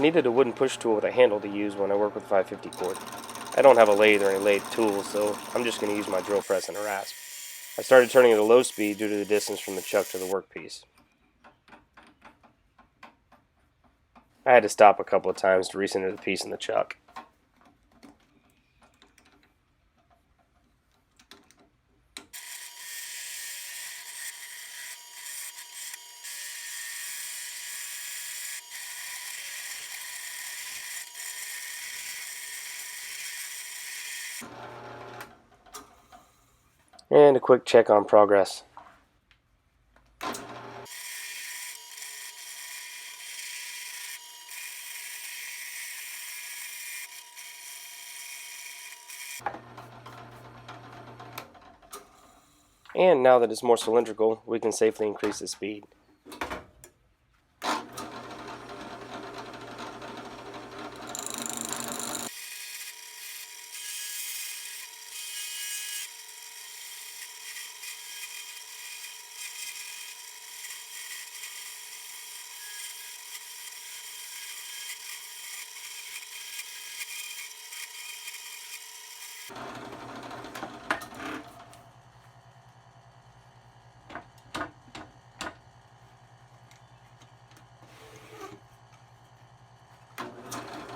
needed a wooden push tool with a handle to use when I work with 550 cord. I don't have a lathe or any lathe tools, so I'm just going to use my drill press and a rasp. I started turning at a low speed due to the distance from the chuck to the workpiece. I had to stop a couple of times to recenter the piece in the chuck. And a quick check on progress. And now that it's more cylindrical, we can safely increase the speed.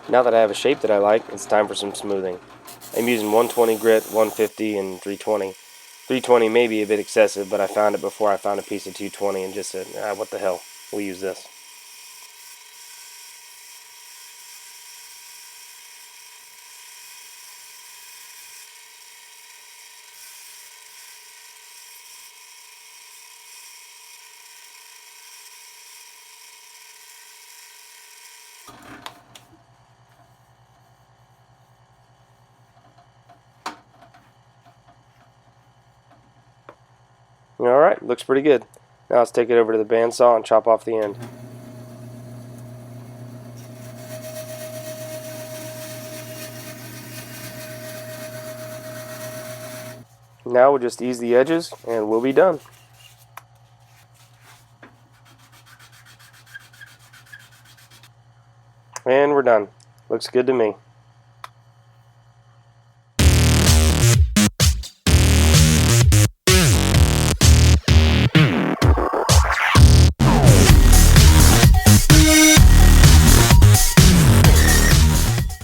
Now that I have a shape that I like, it's time for some smoothing. I'm using 120 grit, 150, and 320. 320 may be a bit excessive, but I found it before I found a piece of 220 and just said, what the hell, we'll use this. Alright, looks pretty good. Now let's take it over to the bandsaw and chop off the end. Now we'll just ease the edges and we'll be done. And we're done. Looks good to me.